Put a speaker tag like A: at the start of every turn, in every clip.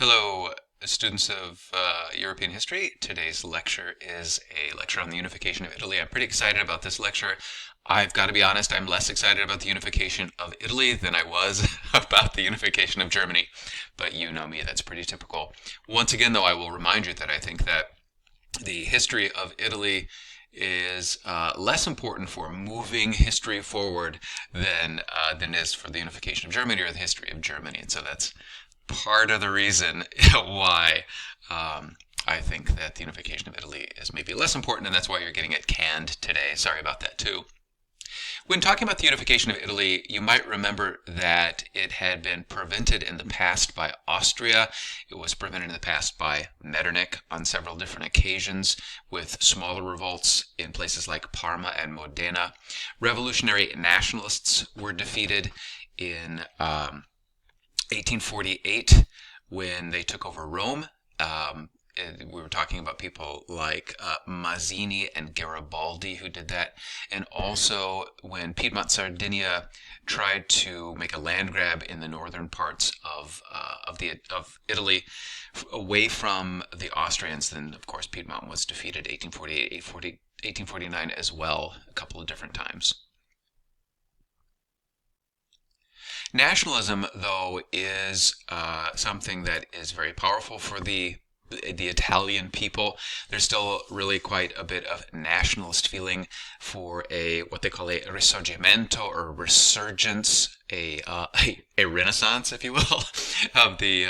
A: Hello, students of European history. Today's lecture is a lecture on the unification of Italy. I'm pretty excited about this lecture. I've got to be honest, I'm less excited about the unification of Italy than I was about the unification of Germany. But you know me, that's pretty typical. Once again, though, I will remind you that I think that the history of Italy is less important for moving history forward than is for the unification of Germany or the history of Germany. And so that's part of the reason why I think that the unification of Italy is maybe less important, and that's why you're getting it canned today. Sorry about that too. When talking about the unification of Italy, you might remember that it had been prevented in the past by Austria. It was prevented in the past by Metternich on several different occasions, with smaller revolts in places like Parma and Modena. Revolutionary nationalists were defeated in 1848 when they took over Rome. We were talking about people like Mazzini and Garibaldi who did that, and also when Piedmont Sardinia tried to make a land grab in the northern parts of Italy away from the Austrians. Then of course Piedmont was defeated 1848, 1849 as well, a couple of different times. Nationalism, though, is something that is very powerful for the Italian people. There's still really quite a bit of nationalist feeling for what they call a risorgimento, or resurgence, a renaissance, if you will, of the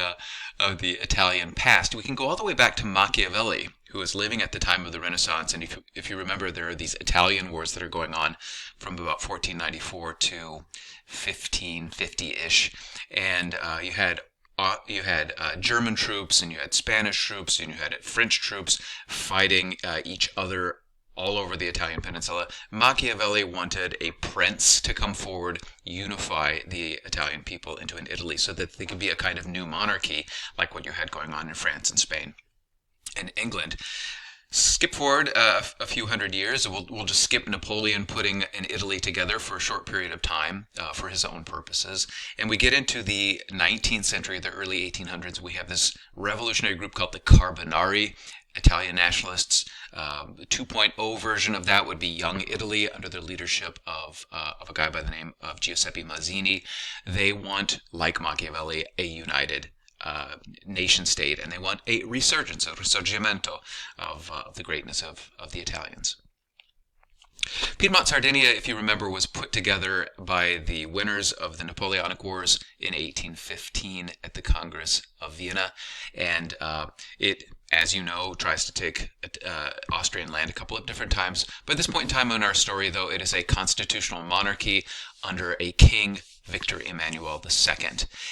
A: Italian past. We can go all the way back to Machiavelli, who was living at the time of the Renaissance. And if you remember, there are these Italian wars that are going on from about 1494 to 1550-ish, and you had German troops, and you had Spanish troops, and you had French troops fighting each other all over the Italian peninsula. Machiavelli wanted a prince to come forward, unify the Italian people into an Italy so that they could be a kind of new monarchy like what you had going on in France and Spain and England. Skip forward a few hundred years. We'll just skip Napoleon putting an Italy together for a short period of time for his own purposes. And we get into the 19th century, the early 1800s. We have this revolutionary group called the Carbonari, Italian nationalists. The 2.0 version of that would be Young Italy under the leadership of a guy by the name of Giuseppe Mazzini. They want, like Machiavelli, a united nation state, and they want a resurgence, a risorgimento of the greatness of the Italians. Piedmont Sardinia, if you remember, was put together by the winners of the Napoleonic Wars in 1815 at the Congress of Vienna, and it, as you know, tries to take Austrian land a couple of different times. But at this point in time in our story, though, it is a constitutional monarchy under a king, Victor Emmanuel II.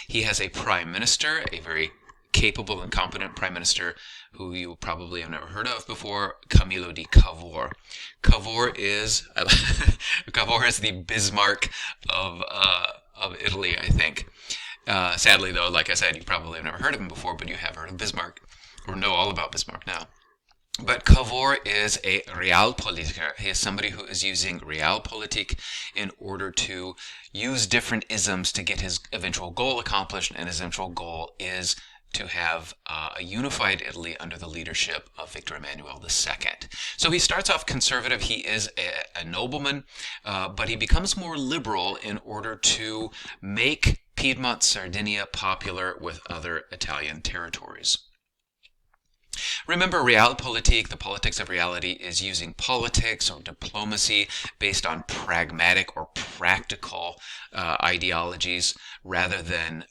A: He has a prime minister, a very capable and competent prime minister who you probably have never heard of before, Camillo di Cavour. Cavour is the Bismarck of Italy, I think. Sadly, though, like I said, you probably have never heard of him before, but you have heard of Bismarck, or know all about Bismarck now. But Cavour is a realpolitiker. He is somebody who is using realpolitik in order to use different isms to get his eventual goal accomplished, and his eventual goal is to have a unified Italy under the leadership of Victor Emmanuel II. So he starts off conservative. He is a nobleman, but he becomes more liberal in order to make Piedmont Sardinia popular with other Italian territories. Remember, realpolitik, the politics of reality, is using politics or diplomacy based on pragmatic or practical ideologies rather than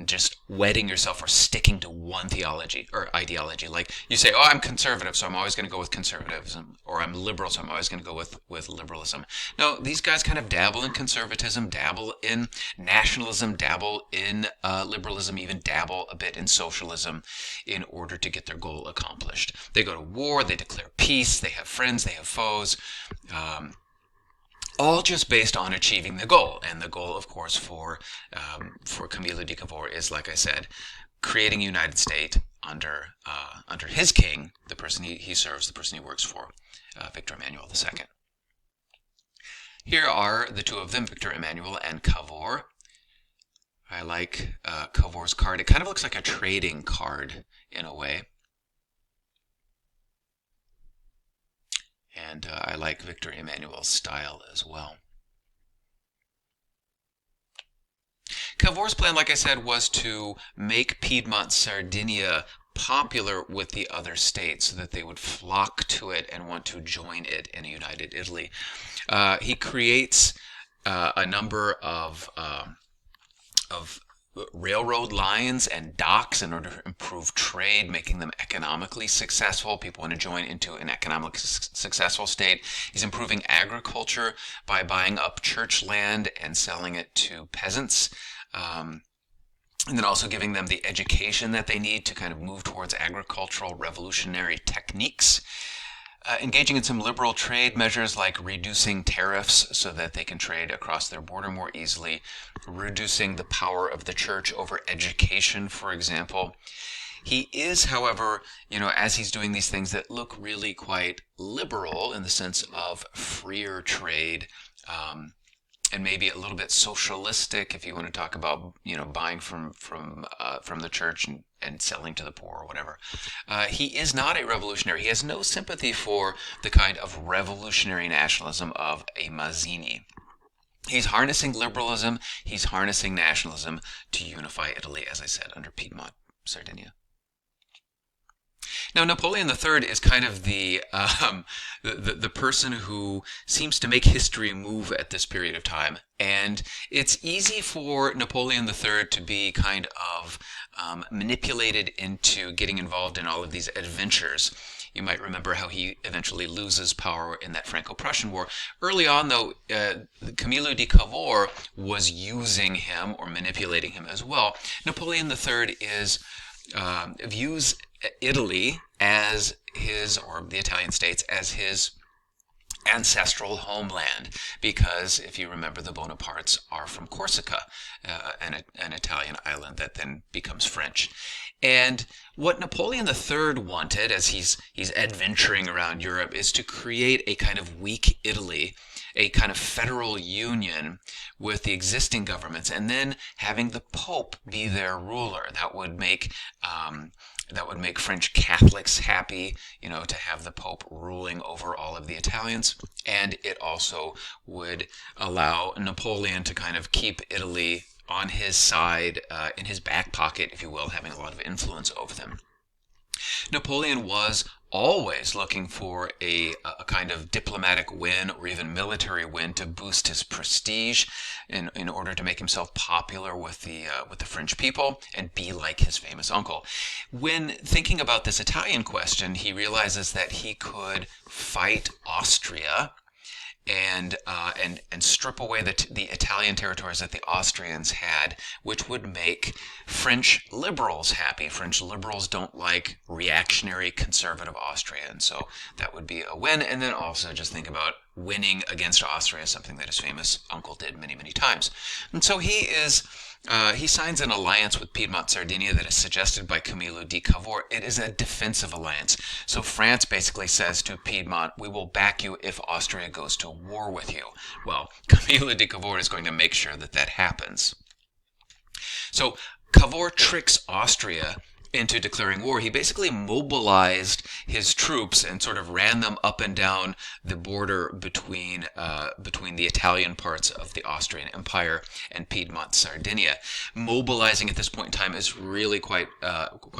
A: just wedding yourself or sticking to one theology or ideology. Like you say, oh, I'm conservative, so I'm always going to go with conservatism, or I'm liberal, so I'm always going to go with liberalism. No, these guys kind of dabble in conservatism, dabble in nationalism, dabble in liberalism, even dabble a bit in socialism in order to get their goal accomplished. They go to war, they declare peace, they have friends, they have foes, all just based on achieving the goal. And the goal, of course, for Camillo di Cavour is, like I said, creating a united state under his king, the person he serves, the person he works for, Victor Emmanuel II. Here are the two of them, Victor Emmanuel and Cavour. I like Cavour's card. It kind of looks like a trading card in a way. And I like Victor Emmanuel's style as well. Cavour's plan, like I said, was to make Piedmont Sardinia popular with the other states so that they would flock to it and want to join it in a united Italy. He creates a number of railroad lines and docks in order to improve trade, making them economically successful. People want to join into an economically successful state. He's improving agriculture by buying up church land and selling it to peasants. And then also giving them the education that they need to kind of move towards agricultural revolutionary techniques. Engaging in some liberal trade measures like reducing tariffs so that they can trade across their border more easily, reducing the power of the church over education, for example. He is, however, as he's doing these things that look really quite liberal in the sense of freer trade, and maybe a little bit socialistic if you want to talk about buying from the church and selling to the poor or whatever. He is not a revolutionary. He has no sympathy for the kind of revolutionary nationalism of a Mazzini. He's harnessing liberalism, he's harnessing nationalism to unify Italy, as I said, under Piedmont, Sardinia. Now, Napoleon III is kind of the person who seems to make history move at this period of time. And it's easy for Napoleon III to be kind of manipulated into getting involved in all of these adventures. You might remember how he eventually loses power in that Franco-Prussian War. Early on, though, Camillo di Cavour was using him or manipulating him as well. Napoleon III views Italy as his, or the Italian states, as his ancestral homeland, because if you remember, the Bonapartes are from Corsica, an Italian island that then becomes French. And what Napoleon III wanted, as he's adventuring around Europe, is to create a kind of weak Italy, a kind of federal union with the existing governments, and then having the Pope be their ruler. That would make French Catholics happy, to have the Pope ruling over all of the Italians. And it also would allow Napoleon to kind of keep Italy on his side, in his back pocket, if you will, having a lot of influence over them. Napoleon was always looking for a kind of diplomatic win or even military win to boost his prestige in order to make himself popular with the French people and be like his famous uncle. When thinking about this Italian question, he realizes that he could fight Austria and strip away the Italian territories that the Austrians had, which would make French liberals happy. French liberals don't like reactionary conservative Austria, and so that would be a win. And then also just think about winning against Austria, something that his famous uncle did many, many times. And so he signs an alliance with Piedmont Sardinia that is suggested by Camillo di Cavour. It is a defensive alliance. So France basically says to Piedmont, we will back you if Austria goes to war with you. Well, Camillo di Cavour is going to make sure that that happens. So Cavour tricks Austria into declaring war. He basically mobilized his troops and sort of ran them up and down the border between the Italian parts of the Austrian Empire and Piedmont Sardinia. Mobilizing at this point in time is really quite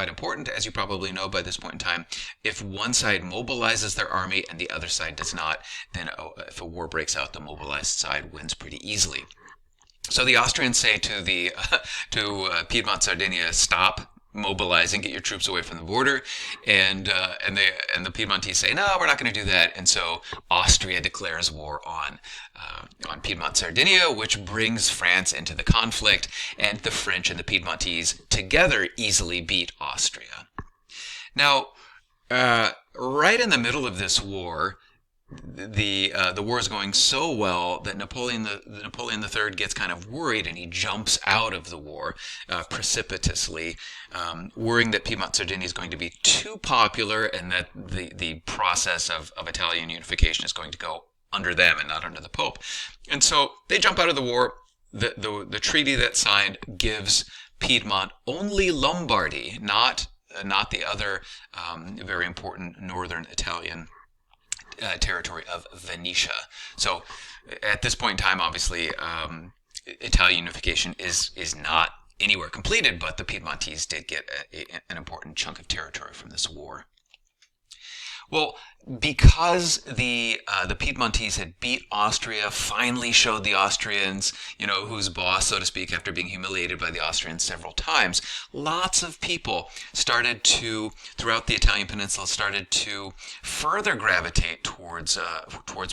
A: important, as you probably know by this point in time. If one side mobilizes their army and the other side does not, then if a war breaks out, the mobilized side wins pretty easily. So the Austrians say to Piedmont Sardinia, stop mobilizing, get your troops away from the border, and the Piedmontese say, no, we're not going to do that. And so Austria declares war on Piedmont Sardinia, which brings France into the conflict, and the French and the Piedmontese together easily beat Austria. Now, right in the middle of this war, the war is going so well that Napoleon III gets kind of worried, and he jumps out of the war precipitously, worrying that Piedmont Sardinia is going to be too popular and that the process of Italian unification is going to go under them and not under the Pope. And so they jump out of the war. the treaty that's signed gives Piedmont only Lombardy, not the other very important northern Italian territory of Venetia. So at this point in time, obviously, Italian unification is not anywhere completed, but the Piedmontese did get an important chunk of territory from this war. Well, because the Piedmontese had beat Austria, finally showed the Austrians, who's boss, so to speak, after being humiliated by the Austrians several times, lots of people throughout the Italian peninsula, started to further gravitate towards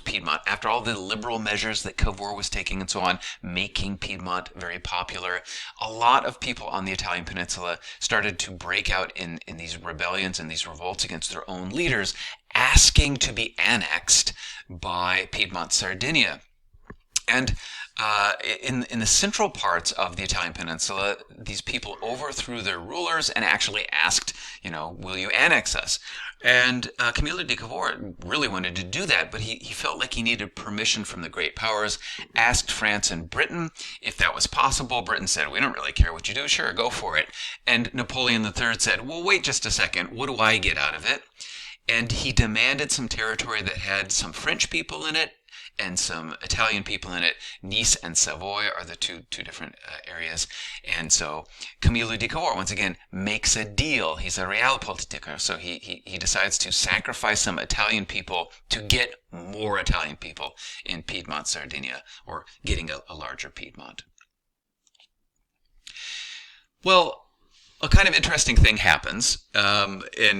A: Piedmont. After all the liberal measures that Cavour was taking and so on, making Piedmont very popular, a lot of people on the Italian peninsula started to break out in these rebellions and these revolts against their own leaders, asking to be annexed by Piedmont, Sardinia. And in the central parts of the Italian peninsula, these people overthrew their rulers and actually asked, will you annex us? And Camillo di Cavour really wanted to do that, but he felt like he needed permission from the great powers, asked France and Britain if that was possible. Britain said, we don't really care what you do, sure, go for it. And Napoleon III said, well, wait just a second, what do I get out of it? And he demanded some territory that had some French people in it and some Italian people in it. Nice and Savoy are the two different areas. And so Camillo di Cavour, once again, makes a deal. He's a realpolitiker. So he decides to sacrifice some Italian people to get more Italian people in Piedmont, Sardinia, or getting a larger Piedmont. Well, a kind of interesting thing happens, it's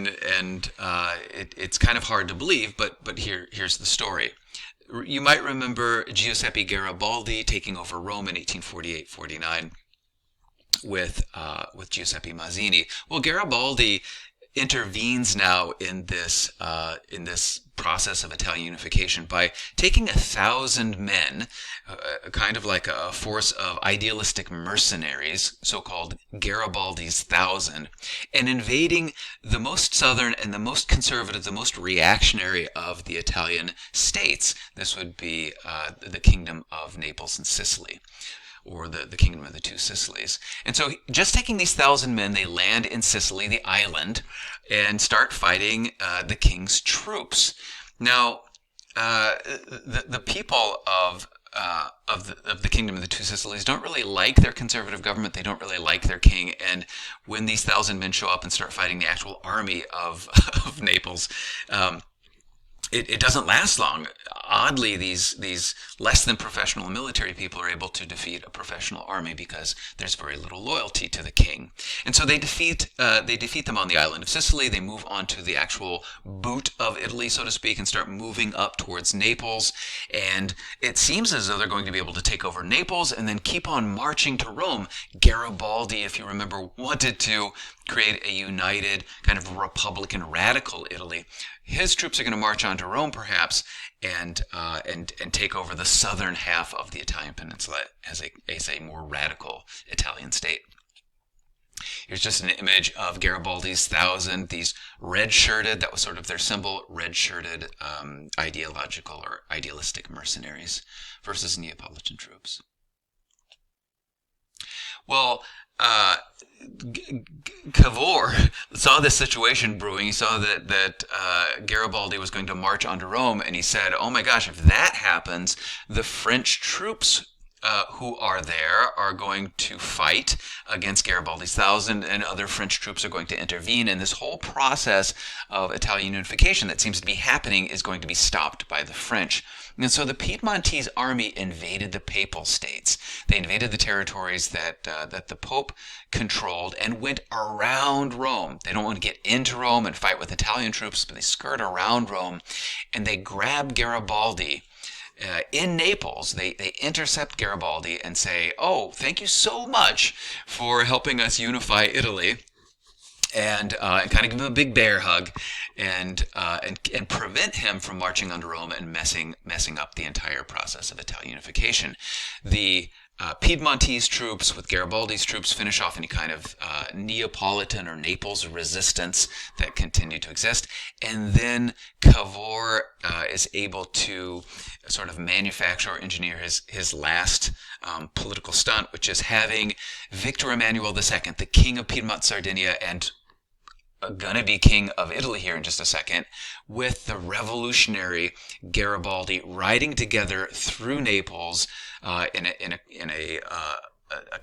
A: kind of hard to believe, but here's the story. You might remember Giuseppe Garibaldi taking over Rome in 1848-49 with Giuseppe Mazzini. Well, Garibaldi intervenes now in this process of Italian unification by taking 1,000 men, kind of like a force of idealistic mercenaries, so-called Garibaldi's 1,000, and invading the most southern and the most conservative, the most reactionary of the Italian states. This would be the Kingdom of Naples and Sicily, or the Kingdom of the Two Sicilies. And so just taking these 1,000 men, they land in Sicily, the island, and start fighting the king's troops. Now, the people of the Kingdom of the Two Sicilies don't really like their conservative government. They don't really like their king. And when these 1,000 men show up and start fighting the actual army of Naples, it doesn't last long. Oddly, these less than professional military people are able to defeat a professional army because there's very little loyalty to the king. And so they defeat them on the island of Sicily. They move on to the actual boot of Italy, so to speak, and start moving up towards Naples. And it seems as though they're going to be able to take over Naples and then keep on marching to Rome. Garibaldi, if you remember, wanted to create a united kind of republican radical Italy. His troops are going to march on to Rome, perhaps, and take over the southern half of the Italian peninsula as a more radical Italian state. Here's just an image of Garibaldi's 1,000, these red-shirted, that was sort of their symbol, red-shirted ideological or idealistic mercenaries versus Neapolitan troops. Well, Cavour saw this situation brewing. He saw that Garibaldi was going to march onto Rome, and he said, oh my gosh, if that happens, the French troops who are there are going to fight against Garibaldi's 1,000, and other French troops are going to intervene, and this whole process of Italian unification that seems to be happening is going to be stopped by the French. And so the Piedmontese army invaded the Papal States. They invaded the territories that the Pope controlled and went around Rome. They don't want to get into Rome and fight with Italian troops, but they skirt around Rome, and they grab Garibaldi. In Naples, they intercept Garibaldi and say, oh, thank you so much for helping us unify Italy, and kind of give him a big bear hug, and prevent him from marching onto Rome and messing up the entire process of Italian unification. The Piedmontese troops with Garibaldi's troops finish off any kind of Neapolitan or Naples resistance that continued to exist. And then Cavour is able to sort of manufacture or engineer his last political stunt, which is having Victor Emmanuel II, the king of Piedmont, Sardinia, and gonna be king of Italy here in just a second, with the revolutionary Garibaldi riding together through Naples in a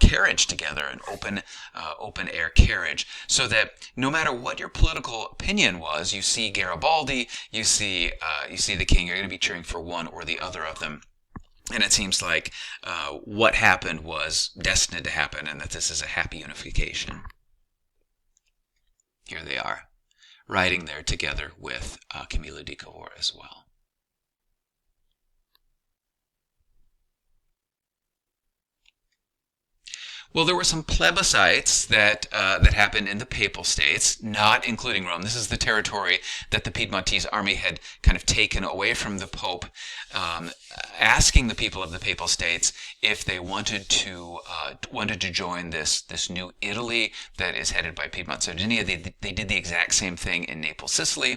A: carriage together, an open air carriage, so that no matter what your political opinion was, you see Garibaldi, you see the king, you're going to be cheering for one or the other of them. And it seems like what happened was destined to happen, and that this is a happy unification. Here they are, riding there together with Camillo di Cavour as well. Well, there were some plebiscites that happened in the Papal States, not including Rome. This is the territory that the Piedmontese army had kind of taken away from the Pope, asking the people of the Papal States if they wanted to join this new Italy that is headed by Piedmont, Sardinia. They did the exact same thing in Naples, Sicily,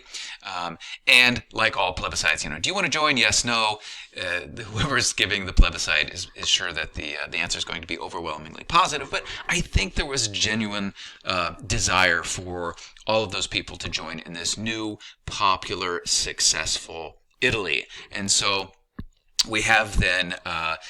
A: and like all plebiscites, do you want to join? Yes, no. Whoever's giving the plebiscite is sure that the answer is going to be overwhelmingly positive, but I think there was a genuine desire for all of those people to join in this new, popular, successful Italy. And so we have then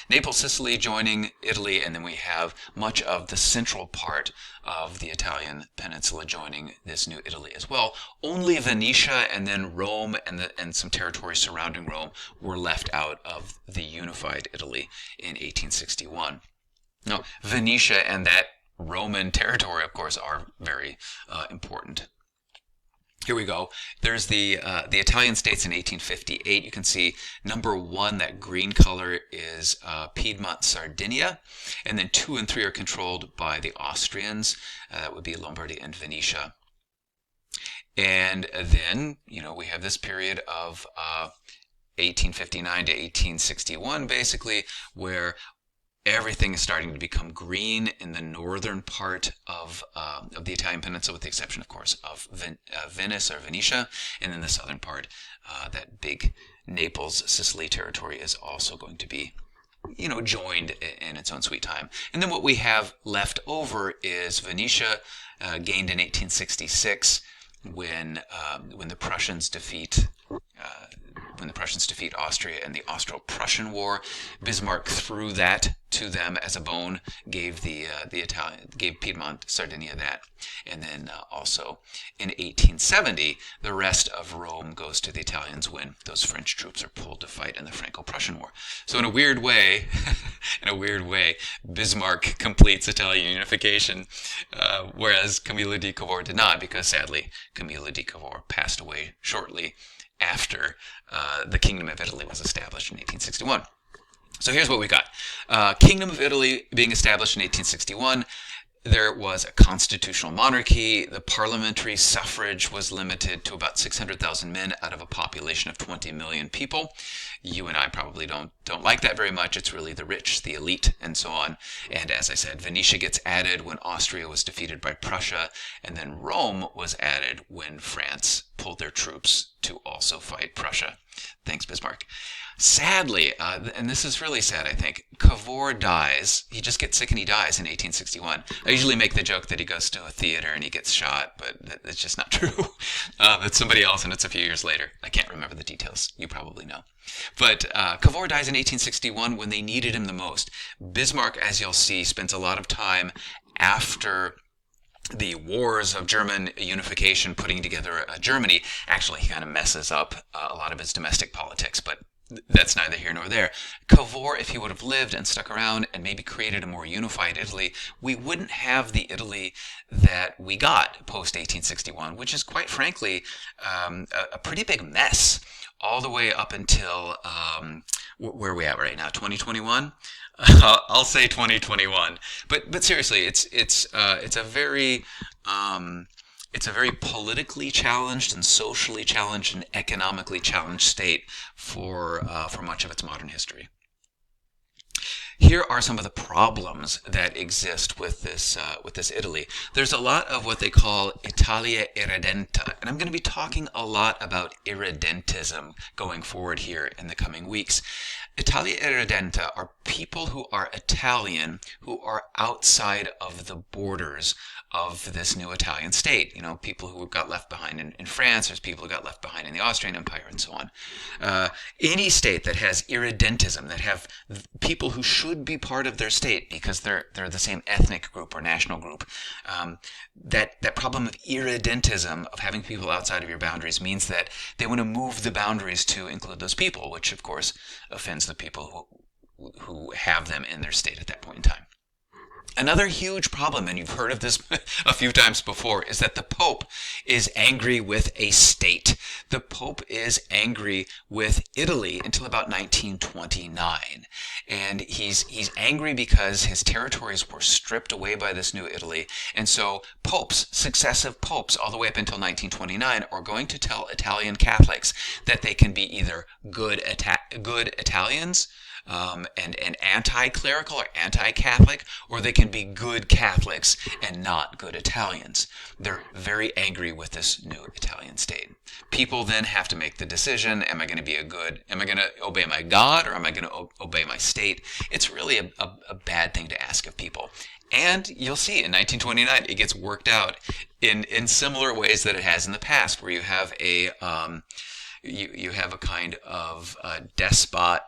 A: Naples, Sicily joining Italy, and then we have much of the central part of the Italian peninsula joining this new Italy as well. Only Venetia and then Rome and some territories surrounding Rome were left out of the unified Italy in 1861. Now, Venetia and that Roman territory, of course, are very important. Here we go. There's the Italian states in 1858. You can see number 1, that green color, is Piedmont, Sardinia, and then 2 and 3 are controlled by the Austrians. That would be Lombardy and Venetia. And then, we have this period of 1859 to 1861, basically, where everything is starting to become green in the northern part of the Italian peninsula, with the exception, of course, of Venice or Venetia, and then the southern part, that big Naples, Sicily territory, is also going to be, joined in its own sweet time. And then what we have left over is Venetia, gained in 1866 when the Prussians defeat. When the Prussians defeat Austria in the Austro-Prussian War, Bismarck threw that to them as a bone, gave gave Piedmont, Sardinia that, and then also in 1870, the rest of Rome goes to the Italians when those French troops are pulled to fight in the Franco-Prussian War. So in a weird way, Bismarck completes Italian unification, whereas Camillo di Cavour did not, because sadly Camillo di Cavour passed away shortly after the Kingdom of Italy was established in 1861. So here's what we got. Kingdom of Italy being established in 1861. There was a constitutional monarchy. The parliamentary suffrage was limited to about 600,000 men out of a population of 20 million people. You and I probably don't like that very much. It's really the rich, the elite, and so on. And as I said, Venetia gets added when Austria was defeated by Prussia, and then Rome was added when France pulled their troops to also fight Prussia. Thanks, Bismarck. Sadly, and this is really sad, I think, Cavour dies. He just gets sick and he dies in 1861. I usually make the joke that he goes to a theater and he gets shot, but it's just not true. It's somebody else, and it's a few years later. I can't remember the details. You probably know. But Cavour dies in 1861 when they needed him the most. Bismarck, as you'll see, spends a lot of time after the wars of German unification putting together Germany. Actually, he kind of messes up a lot of his domestic politics, but that's neither here nor there. Cavour, if he would have lived and stuck around and maybe created a more unified Italy, we wouldn't have the Italy that we got post-1861, which is quite frankly a pretty big mess all the way up until, where are we at right now, 2021? I'll say 2021, but seriously, it's a very politically challenged and socially challenged and economically challenged state for much of its modern history. Here are some of the problems that exist with this Italy. There's a lot of what they call Italia irredenta, and I'm going to be talking a lot about irredentism going forward here in the coming weeks. Italia irredenta are people who are Italian who are outside of the borders of this new Italian state. You know, people who got left behind in France, there's people who got left behind in the Austrian Empire, and so on. Any state that has irredentism, that have people who should be part of their state because they're the same ethnic group or national group, that problem of irredentism, of having people outside of your boundaries, means that they want to move the boundaries to include those people, which of course offends the people who have them in their state at that point in time. Another huge problem, and you've heard of this a few times before, is that the Pope is angry with a state. The Pope is angry with Italy until about 1929. And he's angry because his territories were stripped away by this new Italy. And so popes, successive popes, all the way up until 1929, are going to tell Italian Catholics that they can be either good Italians, and anti-clerical or anti-Catholic, or they can be good Catholics and not good Italians. They're very angry with this new Italian state. People then have to make the decision, am I going to obey my God, or am I going to obey my state? It's really a bad thing to ask of people. And you'll see in 1929 it gets worked out in similar ways that it has in the past, where you have a kind of despot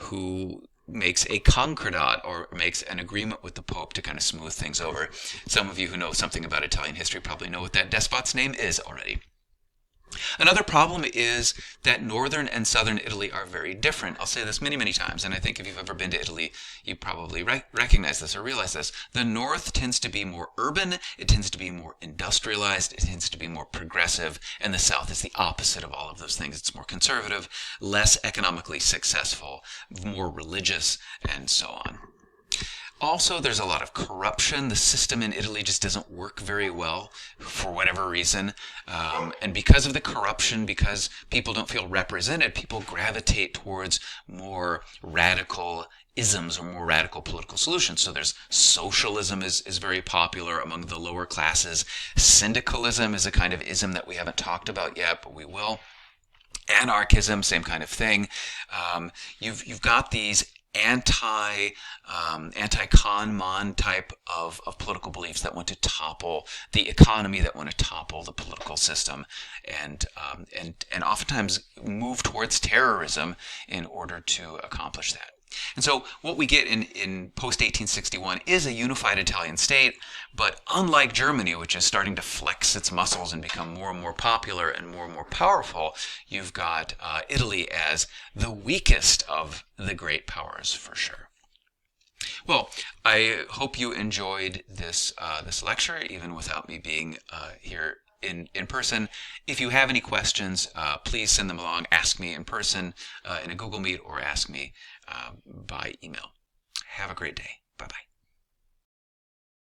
A: who makes a concordat, or makes an agreement with the Pope to kind of smooth things over. Some of you who know something about Italian history probably know what that despot's name is already. Another problem is that northern and southern Italy are very different. I'll say this many, many times, and I think if you've ever been to Italy, you probably recognize this or realize this. The north tends to be more urban, it tends to be more industrialized, it tends to be more progressive, and the south is the opposite of all of those things. It's more conservative, less economically successful, more religious, and so on. Also, there's a lot of corruption. The system in Italy just doesn't work very well for whatever reason. And because of the corruption, because people don't feel represented, people gravitate towards more radical isms or more radical political solutions. So there's socialism is very popular among the lower classes. Syndicalism is a kind of ism that we haven't talked about yet, but we will. Anarchism, same kind of thing. You've got these anti-con-mon type of political beliefs that want to topple the economy, that want to topple the political system, and oftentimes move towards terrorism in order to accomplish that. And so what we get in post-1861 is a unified Italian state, but unlike Germany, which is starting to flex its muscles and become more and more popular and more powerful, you've got Italy as the weakest of the great powers, for sure. Well, I hope you enjoyed this lecture, even without me being here in person. If you have any questions, please send them along. Ask me in person in a Google Meet, or ask me by email. Have a great day. Bye-bye.